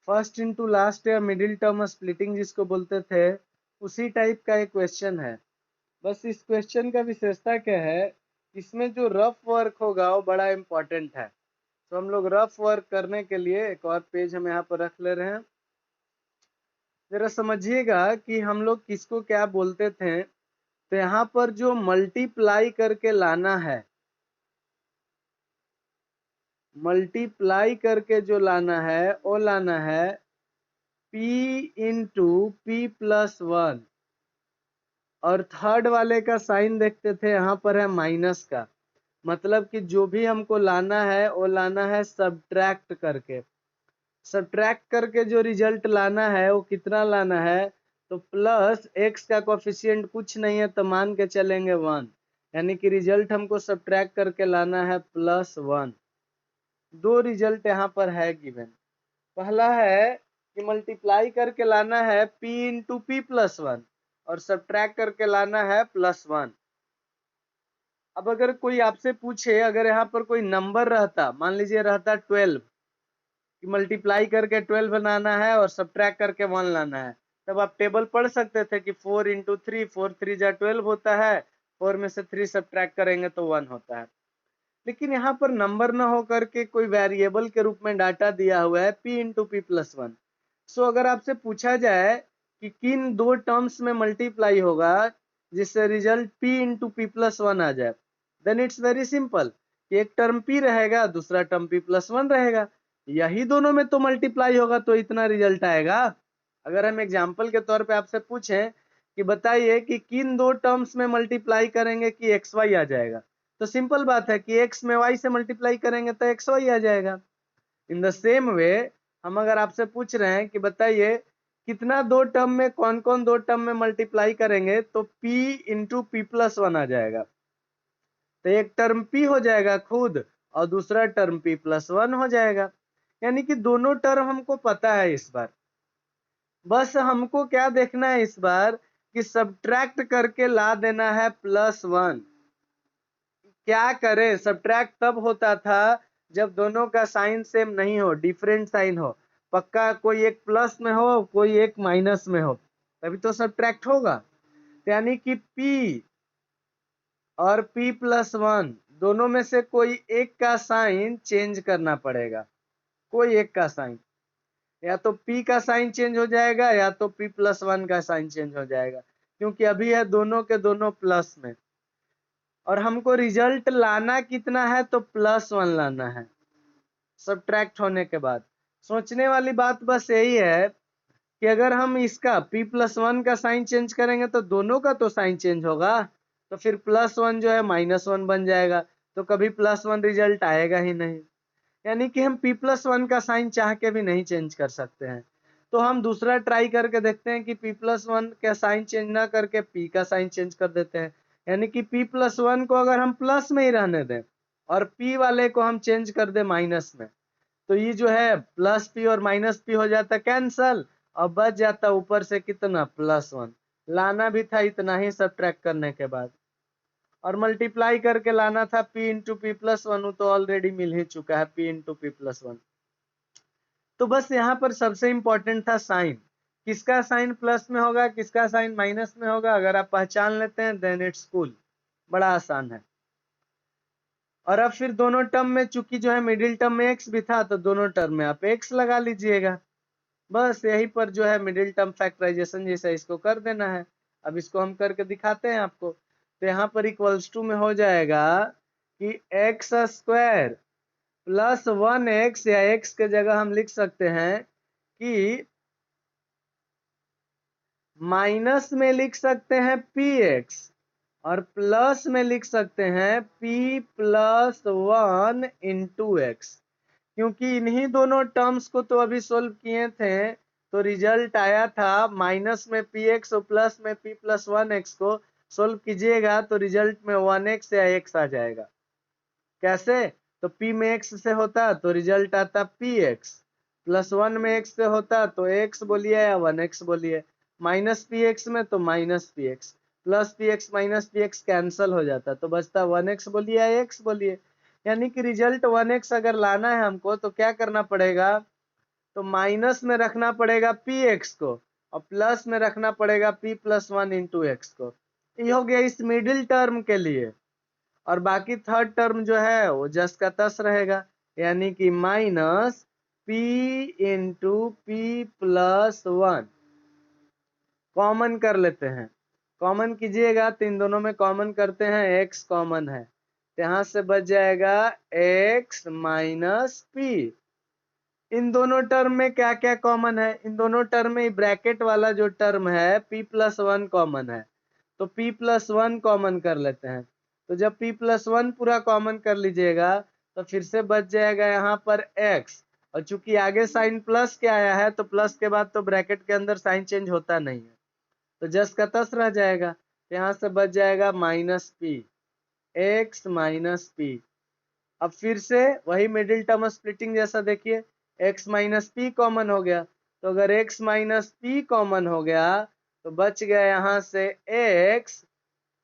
First into last या middle term splitting जिसको बोलते थे, उसी टाइप का एक क्वेश्चन है। बस इस क्वेश्चन का विशेषता क्या है, इसमें जो रफ वर्क होगा वो बड़ा इंपॉर्टेंट है। तो हम लोग रफ वर्क करने के लिए एक और पेज हम यहाँ पर रख ले रहे हैं। जरा समझिएगा कि हम लोग किसको क्या बोलते थे। तो यहाँ पर जो मल्टीप्लाई करके लाना है, मल्टीप्लाई करके जो लाना है वो लाना है p into P plus one, और थर्ड वाले का साइन देखते थे यहाँ पर है माइनस का। मतलब कि जो भी हमको लाना है वो लाना है सब्ट्रैक्ट करके। सब्ट्रैक्ट करके जो रिजल्ट लाना है वो कितना लाना है, तो प्लस एक्स का कोफिशिएंट कुछ नहीं है तो मान के चलेंगे 1, यानी कि रिजल्ट हमको सब्ट्रैक्ट करके लाना है +1। दो रिजल्ट यहाँ पर है गिवन। पहला है कि मल्टीप्लाई करके लाना है p into P plus one और सब्ट्रैक्ट करके लाना है +1। अब अगर कोई आपसे पूछे, अगर यहाँ पर कोई नंबर रहता, मान लीजिए रहता 12, कि मल्टीप्लाई करके 12 बनाना है और सब्ट्रैक्ट करके 1 लाना है, तब आप टेबल पढ़ सकते थे कि 4 इंटू थ्री, 4 3 जा 12 होता है, 4 में से 3 सब्ट्रैक्ट करेंगे तो 1 होता है। लेकिन यहाँ पर नंबर न हो करके कोई वेरिएबल के रूप में डाटा दिया हुआ है p into P plus one. So अगर आपसे पूछा जाए कि किन दो टर्म्स में मल्टीप्लाई होगा जिससे result p into P plus one आ जाए, देन इट्स वेरी सिंपल। एक टर्म p रहेगा, दूसरा टर्म p प्लस वन रहेगा, यही दोनों में तो मल्टीप्लाई होगा तो इतना रिजल्ट आएगा। अगर हम एग्जाम्पल के तौर पे आपसे पूछें कि बताइए कि किन दो टर्म्स में मल्टीप्लाई करेंगे कि एक्स वाई आ जाएगा, तो सिंपल बात है कि x में y से मल्टीप्लाई करेंगे तो एक्स वाई आ जाएगा। इन द सेम वे हम अगर आपसे पूछ रहे हैं कि बताइए कितना दो टर्म में, कौन कौन दो टर्म में मल्टीप्लाई करेंगे, तो p into P plus one आ जाएगा। तो एक टर्म p हो जाएगा खुद और दूसरा टर्म p प्लस वन हो जाएगा। यानी कि दोनों टर्म हमको पता है इस बार। बस हमको क्या देखना है इस बार कि सब्ट्रैक्ट करके ला देना है +1। क्या करें, सब्ट्रैक्ट तब होता था जब दोनों का साइन सेम नहीं हो, डिफरेंट साइन हो। पक्का कोई एक प्लस में हो, कोई एक माइनस में हो, तभी तो सब्ट्रैक्ट होगा। यानी कि p और p प्लस वन दोनों में से कोई एक का साइन चेंज करना पड़ेगा। कोई एक का साइन, या तो p का साइन चेंज हो जाएगा या तो p प्लस वन का साइन चेंज हो जाएगा, क्योंकि अभी है दोनों के दोनों प्लस में। और हमको रिजल्ट लाना कितना है, तो +1 लाना है सब्ट्रैक्ट होने के बाद। सोचने वाली बात बस यही है कि अगर हम इसका p प्लस वन का साइन चेंज करेंगे तो दोनों का तो साइन चेंज होगा, तो फिर +1 जो है -1 बन जाएगा, तो कभी +1 रिजल्ट आएगा ही नहीं। यानी कि हम p प्लस वन का साइन चाह के भी नहीं चेंज कर सकते हैं। तो हम दूसरा ट्राई करके देखते हैं कि p प्लस वन का साइन चेंज ना करके p का साइन चेंज कर देते हैं। यानी कि p प्लस वन को अगर हम प्लस में ही रहने दें और p वाले को हम चेंज कर दें माइनस में, तो ये जो है +p और -p हो जाता कैंसल, और बच जाता ऊपर से कितना +1। लाना भी था इतना ही सब्ट्रैक्ट करने के बाद, और मल्टीप्लाई करके लाना था p into P plus one, तो ऑलरेडी मिल ही चुका है p into P plus one. तो बस यहाँ पर सबसे इंपॉर्टेंट था साइन, किसका साइन प्लस में होगा, किसका साइन माइनस में होगा। अगर आप पहचान लेते हैं देन इट्स कूल, बड़ा आसान है। और अब फिर दोनों टर्म में चूंकि जो है मिडिल टर्म में x भी था, तो दोनों टर्म में आप x लगा लीजिएगा। बस यही पर जो है मिडिल टर्म फैक्टराइजेशन जैसा इसको कर देना है। अब इसको हम करके दिखाते हैं आपको। तो यहाँ पर इक्वल्स टू में हो जाएगा कि एक्स स्क्वायर +1x, या x के जगह हम लिख सकते हैं कि माइनस में लिख सकते हैं px, और प्लस में लिख सकते हैं p plus one into x. क्योंकि इन्हीं दोनों टर्म्स को तो अभी सोल्व किए थे, तो रिजल्ट आया था माइनस में px और प्लस में p प्लस वन एक्स को सोल्व कीजिएगा तो रिजल्ट में 1x या x आ जाएगा। कैसे, तो p में x से होता तो रिजल्ट आता px, +1 में x से होता तो x बोलिए या 1x बोलिए, -px में तो -px, +px -px कैंसल हो जाता तो बचता 1x बोलिए या x बोलिए। यानी कि रिजल्ट 1x अगर लाना है हमको तो क्या करना पड़ेगा, तो माइनस में रखना पड़ेगा पी एक्स को और प्लस में रखना पड़ेगा p प्लस 1 इंटू एक्स को। ये हो गया इस मिडिल टर्म के लिए, और बाकी थर्ड टर्म जो है वो जस का तस रहेगा, यानी कि minus p into P plus 1। Common कर लेते हैं, कॉमन कीजिएगा तो इन दोनों में कॉमन करते हैं, x कॉमन है तो यहाँ से बच जाएगा x माइनस पी। इन दोनों टर्म में क्या क्या कॉमन है, इन दोनों टर्म में ब्रैकेट वाला जो टर्म है p प्लस 1 कॉमन है, तो p प्लस 1 कॉमन कर लेते हैं। तो जब p प्लस 1 पूरा कॉमन कर लीजिएगा तो फिर से बच जाएगा यहाँ पर x, और चूंकि आगे साइन प्लस के आया है तो प्लस के बाद तो ब्रैकेट के अंदर साइन चेंज होता नहीं है, तो जस का तस रह जाएगा, तो यहाँ से बच जाएगा minus P, x minus P. अब फिर से वही मिडिल टर्म स्प्लिटिंग जैसा देखिए, x माइनस पी कॉमन हो गया, तो अगर x माइनस पी कॉमन हो गया तो बच गया यहाँ से x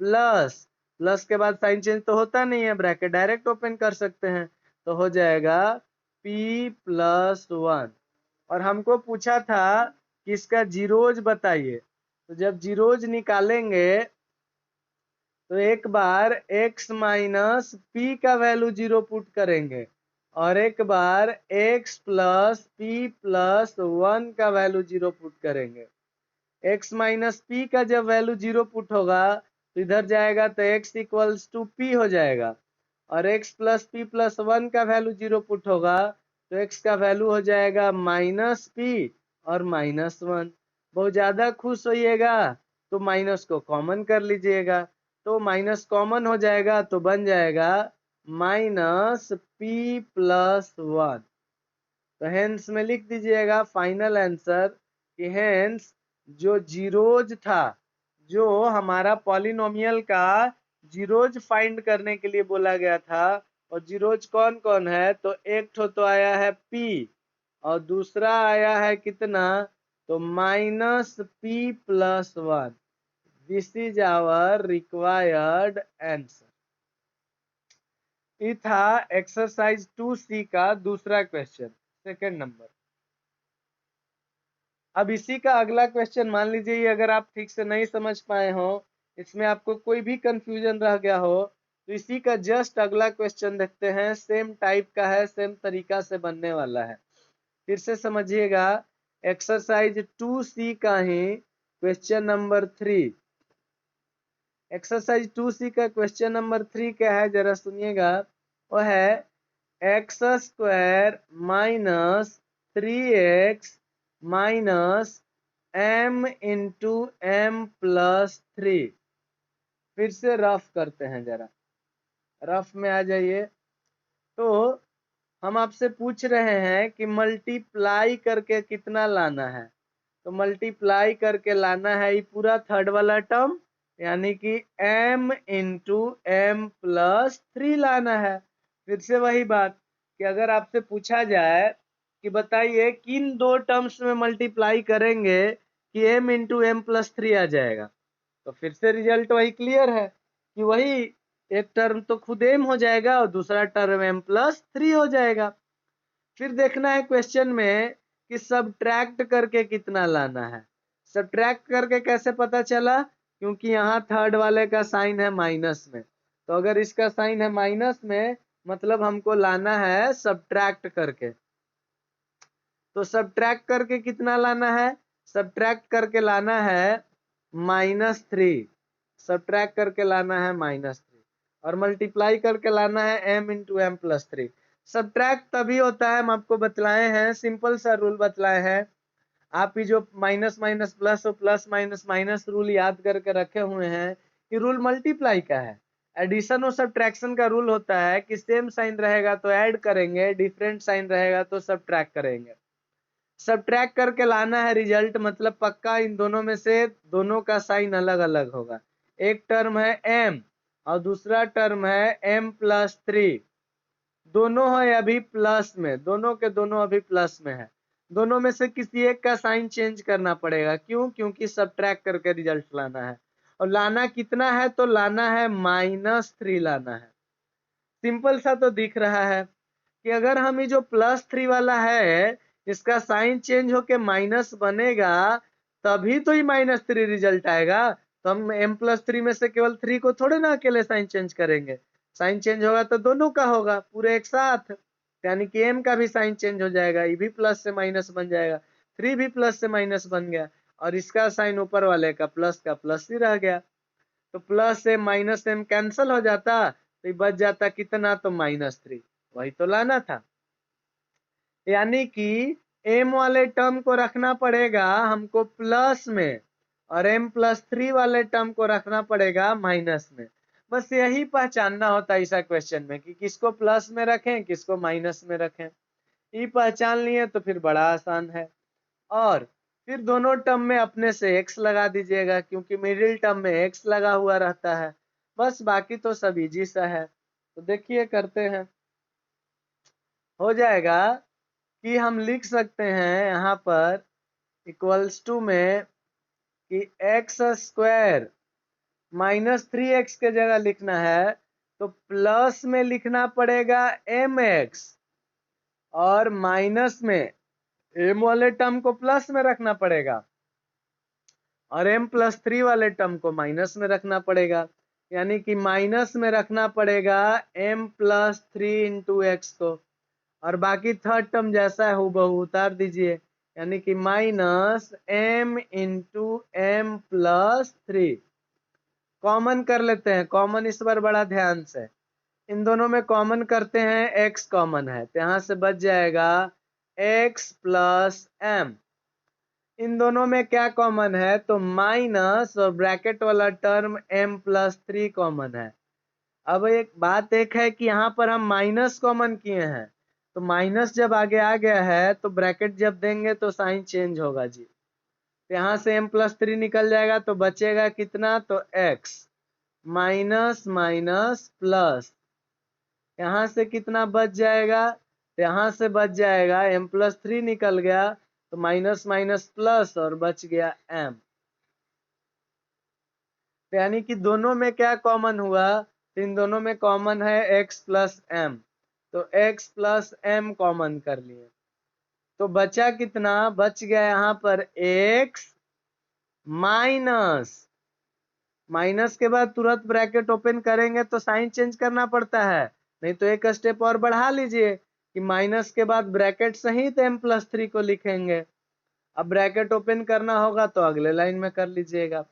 प्लस, प्लस के बाद साइन चेंज तो होता नहीं है, ब्रैकेट डायरेक्ट ओपन कर सकते हैं, तो हो जाएगा p प्लस 1। और हमको पूछा था कि इसका जीरोज बताइए, तो जब जीरोज निकालेंगे तो एक बार x माइनस पी का वैल्यू जीरो पुट करेंगे और एक बार x प्लस पी प्लस 1 का वैल्यू जीरो पुट करेंगे। x माइनस पी का जब वैल्यू जीरो पुट होगा तो इधर जाएगा तो x इक्वल्स टू पी हो जाएगा, और x प्लस पी प्लस 1 का वैल्यू जीरो पुट होगा तो x का वैल्यू हो जाएगा माइनस पी और माइनस 1। बहुत ज़्यादा खुश होइएगा तो माइनस को कॉमन कर लीजिएगा, तो माइनस कॉमन हो जाएगा तो बन जाएगा माइनस पी प्लस 1। तो हेंस में लिख दीजिएगा फाइनल आंसर कि हेंस जो जीरोज था, जो हमारा पॉलिनोमियल का जीरोज फाइंड करने के लिए बोला गया था, और जीरोज कौन कौन है, तो एक ठो तो आया है p और दूसरा आया है कितना, तो minus P plus 1। This is our required answer. ये था एक्सरसाइज 2C का दूसरा क्वेश्चन, सेकंड नंबर। अब इसी का अगला क्वेश्चन मान लीजिए, अगर आप ठीक से नहीं समझ पाए हो, इसमें आपको कोई भी कंफ्यूजन रह गया हो, तो इसी का जस्ट अगला क्वेश्चन देखते हैं। सेम टाइप का है, सेम तरीका से बनने वाला है। फिर से समझिएगा, एक्सरसाइज 2C का ही क्वेश्चन नंबर 3। एक्सरसाइज 2C का क्वेश्चन नंबर 3 क्या है, जरा सुनिएगा। वो है X square minus 3x minus m into M plus 3। फिर से रफ करते हैं, जरा रफ में आ जाइए। तो हम आपसे पूछ रहे हैं कि मल्टीप्लाई करके कितना लाना है, तो मल्टीप्लाई करके लाना है ये पूरा थर्ड वाला टर्म, यानी कि m इंटू एम प्लस 3 लाना है। फिर से वही बात कि अगर आपसे पूछा जाए कि बताइए किन दो टर्म्स में मल्टीप्लाई करेंगे कि m इंटू एम प्लस 3 आ जाएगा, तो फिर से रिजल्ट वही क्लियर है कि वही एक टर्म तो खुद m हो जाएगा और दूसरा टर्म m प्लस 3 हो जाएगा। फिर देखना है क्वेश्चन में कि सब्ट्रैक्ट करके कितना लाना है। सब्ट्रैक्ट करके कैसे पता चला, क्योंकि यहाँ थर्ड वाले का साइन है माइनस में, तो अगर इसका साइन है माइनस में मतलब हमको लाना है सब्ट्रैक्ट करके। तो सब्ट्रैक्ट करके कितना लाना है, सब्ट्रैक्ट करके लाना है -3, सब्ट्रैक्ट करके लाना है -3, और मल्टीप्लाई करके लाना है m into M plus 3। Subtract तभी होता है, हम आपको बतलाए हैं, सिंपल सा रूल बतलाए हैं। आप ही जो माइनस माइनस प्लस और प्लस माइनस माइनस रूल याद करके रखे हुए हैं, ये रूल मल्टीप्लाई का है। एडिशन और सब्ट्रैक्शन का रूल होता है कि सेम साइन रहेगा तो ऐड करेंगे, डिफरेंट साइन रहेगा तो सब्ट्रैक्ट करेंगे। सब्ट्रैक्ट करके लाना है रिजल्ट, मतलब पक्का इन दोनों में से दोनों का साइन अलग अलग होगा। एक टर्म है m और दूसरा टर्म है m प्लस 3, दोनों है अभी प्लस में, दोनों के दोनों अभी प्लस में है। दोनों में से किसी एक का साइन चेंज करना पड़ेगा, क्यों, क्योंकि सब्ट्रैक्ट करके रिजल्ट लाना है। और लाना कितना है, तो लाना है -3 लाना है। सिंपल सा तो दिख रहा है कि अगर हम ये जो +3 वाला है इसका साइन चेंज होके माइनस बनेगा, तभी तो ये -3 रिजल्ट आएगा। तो हम m+3 में से केवल 3 को थोड़े ना अकेले साइन चेंज करेंगे, साइन चेंज होगा तो दोनों का होगा पूरे एक साथ, यानी कि m का भी साइन चेंज हो जाएगा, ये भी प्लस से माइनस बन जाएगा, 3 भी प्लस से माइनस बन गया, और इसका साइन ऊपर वाले का प्लस ही रह गया। तो प्लस से माइनस m कैंसिल हो जाता, तो ये बच जाता कितना, तो -3। वही तो लाना था, यानी कि m वाले टर्म को रखना पड़ेगा हमको प्लस में, और m+3 वाले टर्म को रखना पड़ेगा माइनस में। बस यही पहचानना होता है ऐसा क्वेश्चन में कि किसको प्लस में रखें, किसको माइनस में रखें। ये पहचान लिए तो फिर बड़ा आसान है। और फिर दोनों टर्म में अपने से x लगा दीजिएगा, क्योंकि मिडिल टर्म में x लगा हुआ रहता है। बस बाकी तो सब इजी सा है। तो देखिए करते हैं, हो जाएगा कि हम लिख सकते हैं यहाँ पर इक्वल्स टू में कि x² -3x के जगह लिखना है तो प्लस में लिखना पड़ेगा mx, और माइनस में m वाले टर्म को प्लस में रखना पड़ेगा और m+3 वाले टर्म को माइनस में रखना पड़ेगा, यानी कि माइनस में रखना पड़ेगा m+3 इंटू एक्स को, और बाकी थर्ड टर्म जैसा है हूबहू उतार दीजिए, यानी कि -m इंटू m+3। कॉमन कर लेते हैं, कॉमन इस बार बड़ा ध्यान से, इन दोनों में कॉमन करते हैं, x कॉमन है तो यहाँ से बच जाएगा x+m। इन दोनों में क्या कॉमन है, तो माइनस और ब्रैकेट वाला टर्म m+3 कॉमन है। अब एक बात एक है कि यहाँ पर हम माइनस कॉमन किए हैं, तो माइनस जब आगे आ गया है तो ब्रैकेट जब देंगे तो साइन चेंज होगा जी। तो यहाँ से m+3 निकल जाएगा तो बचेगा कितना, तो x माइनस माइनस प्लस, यहाँ से कितना बच जाएगा, तो यहाँ से बच जाएगा m+3 निकल गया तो माइनस माइनस प्लस और बच गया m। तो यानी कि दोनों में क्या कॉमन हुआ, तो इन दोनों में कॉमन है x+m, तो x+m कॉमन कर लिए तो बचा कितना, बच गया यहाँ पर x माइनस, माइनस के बाद तुरंत ब्रैकेट ओपन करेंगे तो साइन चेंज करना पड़ता है, नहीं तो एक स्टेप और बढ़ा लीजिए कि माइनस के बाद ब्रैकेट सहित m+3 को लिखेंगे। अब ब्रैकेट ओपन करना होगा तो अगले लाइन में कर लीजिएगा,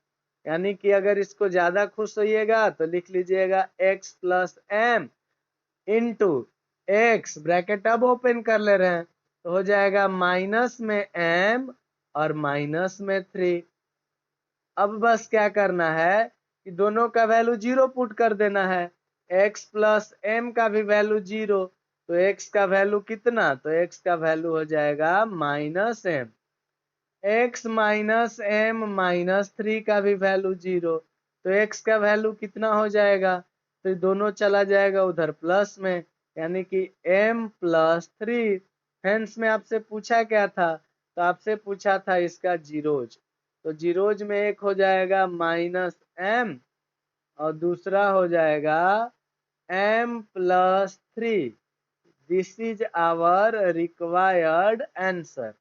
यानी कि अगर इसको ज्यादा खुश होइएगा तो लिख लीजिएगा x+m इंटू एक्स, ब्रैकेट अब ओपन कर ले रहे हैं तो हो जाएगा माइनस में m और माइनस में 3। अब बस क्या करना है कि दोनों का वैल्यू 0 पुट कर देना है, x+m का भी वैल्यू 0, तो x का वैल्यू कितना, तो x का वैल्यू हो जाएगा -m, x -m-3 का भी वैल्यू 0, तो x का वैल्यू कितना हो जाएगा, तो दोनों चला जाएगा उधर प्लस में, यानी कि m+3। हेंस में आपसे पूछा क्या था, तो आपसे पूछा था इसका जीरोज, तो जीरोज में एक हो जाएगा -m और दूसरा हो जाएगा m+3। This is our required answer.